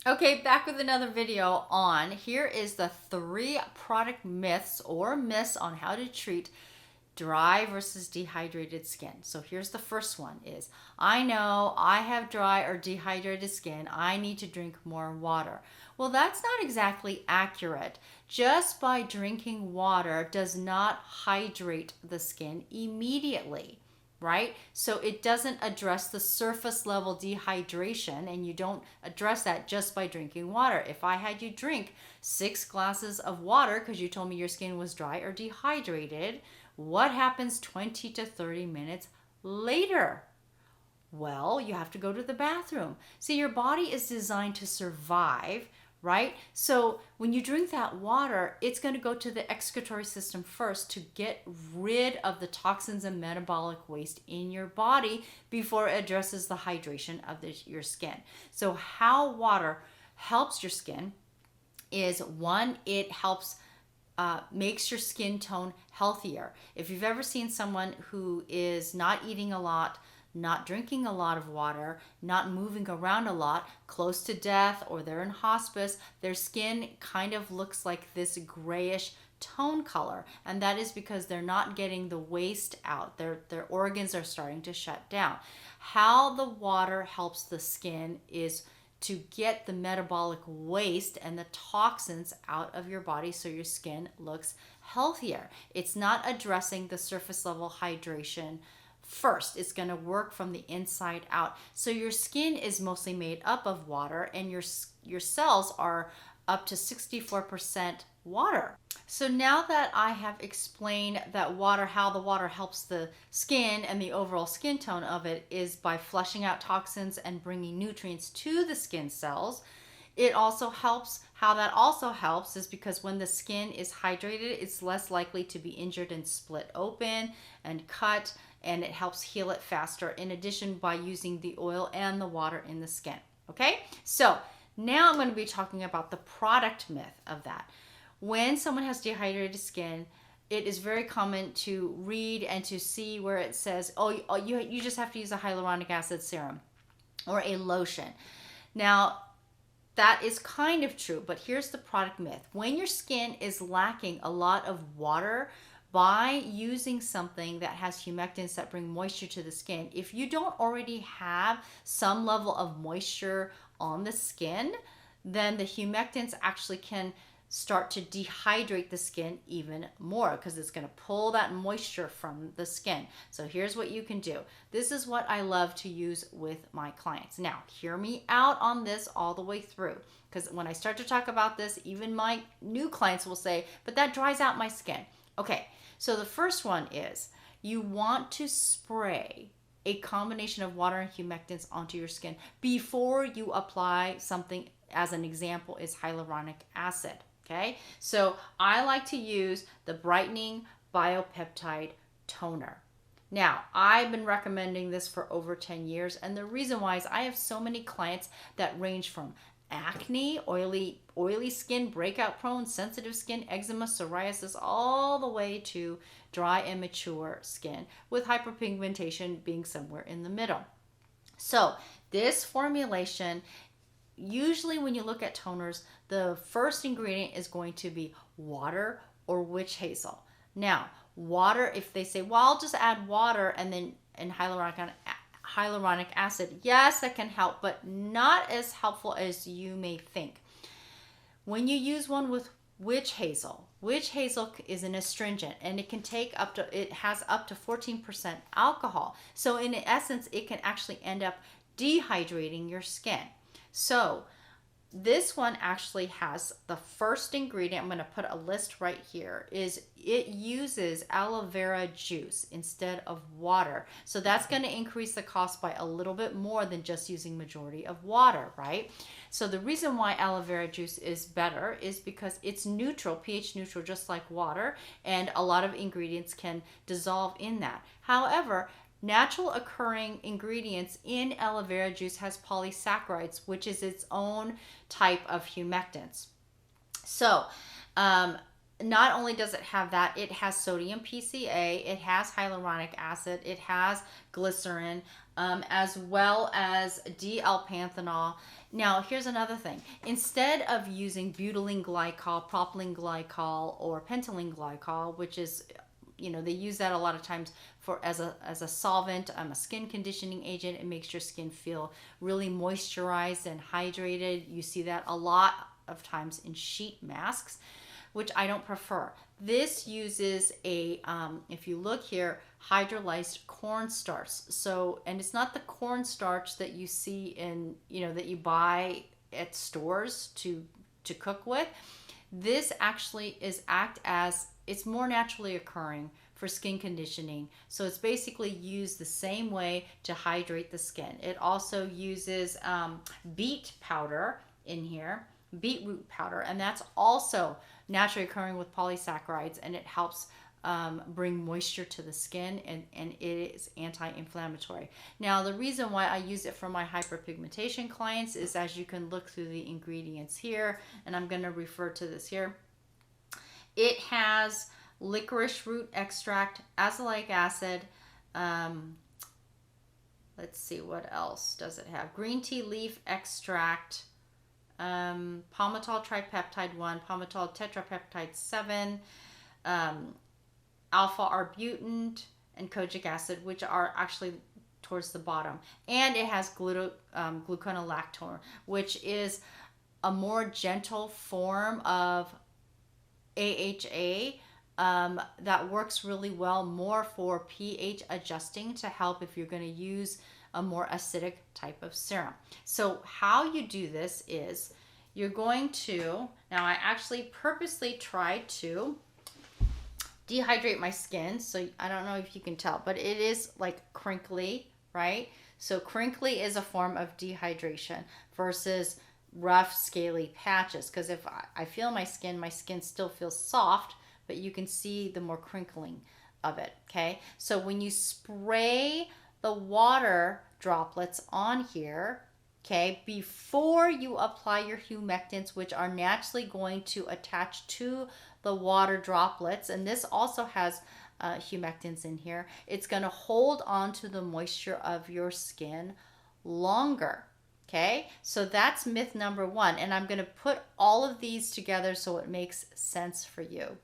Okay, back with another video on, here is the 3 product myths or myths on how to treat dry versus dehydrated skin. So here's the first one is, I know I have dry or dehydrated skin, I need to drink more water. Well, that's not exactly accurate. Just by drinking water does not hydrate the skin immediately, right? So it doesn't address the surface level dehydration, and you don't address that just by drinking water. If I had you drink 6 glasses of water because you told me your skin was dry or dehydrated, what happens 20 to 30 minutes later? Well, you have to go to the bathroom. See, your body is designed to survive, right? So when you drink that water, it's going to go to the excretory system first to get rid of the toxins and metabolic waste in your body before it addresses the hydration of your skin. So how water helps your skin is, one, it helps makes your skin tone healthier. If you've ever seen someone who is not eating a lot, not drinking a lot of water, not moving around a lot, close to death, or they're in hospice, their skin kind of looks like this grayish tone color, and that is because they're not getting the waste out. Their organs are starting to shut down. How the water helps the skin is to get the metabolic waste and the toxins out of your body so your skin looks healthier. It's not addressing the surface level hydration first. It's going to work from the inside out. So your skin is mostly made up of water, and your cells are up to 64% water. So now that I have explained that water, how the water helps the skin and the overall skin tone of it is by flushing out toxins and bringing nutrients to the skin cells, it also helps. How that also helps is because when the skin is hydrated, it's less likely to be injured and split open and cut, and it helps heal it faster, in addition by using the oil and the water in the skin. Okay, so now I'm going to be talking about the product myth of that. When someone has dehydrated skin, it is very common to read and to see where it says, oh, you just have to use a hyaluronic acid serum or a lotion. Now, that is kind of true, but here's the product myth. When your skin is lacking a lot of water, by using something that has humectants that bring moisture to the skin, if you don't already have some level of moisture on the skin, then the humectants actually can start to dehydrate the skin even more, because it's going to pull that moisture from the skin. So here's what you can do. This is what I love to use with my clients. Now, hear me out on this all the way through, because when I start to talk about this, even my new clients will say, but that dries out my skin. Okay, so the first one is, you want to spray a combination of water and humectants onto your skin before you apply something. As an example is hyaluronic acid. Okay, so I like to use the Brightening Biopeptide Toner. Now, I've been recommending this for over 10 years, and the reason why is I have so many clients that range from acne, oily skin, breakout prone, sensitive skin, eczema, psoriasis, all the way to dry and mature skin, with hyperpigmentation being somewhere in the middle. So this formulation, usually when you look at toners, the first ingredient is going to be water or witch hazel. Now, water, if they say, well, I'll just add water and hyaluronic acid, yes, that can help, but not as helpful as you may think. When you use one with witch hazel is an astringent, and it has up to 14% alcohol. So in essence, it can actually end up dehydrating your skin. So this one actually has the first ingredient, I'm going to put a list right here, is it uses aloe vera juice instead of water. So that's going to increase the cost by a little bit more than just using majority of water, right? So the reason why aloe vera juice is better is because it's neutral, pH neutral, just like water, and a lot of ingredients can dissolve in that. However, natural occurring ingredients in aloe vera juice has polysaccharides, which is its own type of humectants. So not only does it have that, it has sodium PCA, it has hyaluronic acid, it has glycerin, as well as D-L-panthenol. Now, here's another thing. Instead of using butylene glycol, propylene glycol, or pentylene glycol, which is, they use that a lot of times for as a solvent, a skin conditioning agent. It makes your skin feel really moisturized and hydrated. You see that a lot of times in sheet masks, which I don't prefer. This uses a, if you look here, hydrolyzed cornstarch. So, and it's not the cornstarch that you see in, that you buy at stores to cook with. This actually it's more naturally occurring for skin conditioning. So it's basically used the same way to hydrate the skin. It also uses beet powder in here, beetroot powder, and that's also naturally occurring with polysaccharides, and it helps bring moisture to the skin, and it is anti-inflammatory. Now, the reason why I use it for my hyperpigmentation clients is, as you can look through the ingredients here, and I'm going to refer to this here, it has licorice root extract, azelaic acid, let's see, what else does it have? Green tea leaf extract, palmitoyl tripeptide 1, palmitoyl tetrapeptide 7, alpha-arbutin, and kojic acid, which are actually towards the bottom. And it has gluconolactone, which is a more gentle form of AHA that works really well, more for pH adjusting to help if you're going to use a more acidic type of serum. So how you do this is you're going to, now I actually purposely tried to dehydrate my skin, so I don't know if you can tell, but it is like crinkly, right? So crinkly is a form of dehydration versus rough scaly patches, because if I feel my skin still feels soft, but you can see the more crinkling of it. Okay, so when you spray the water droplets on here, okay, before you apply your humectants, which are naturally going to attach to the water droplets, and this also has humectants in here, it's going to hold on to the moisture of your skin longer. Okay, so that's myth number 1, and I'm going to put all of these together so it makes sense for you.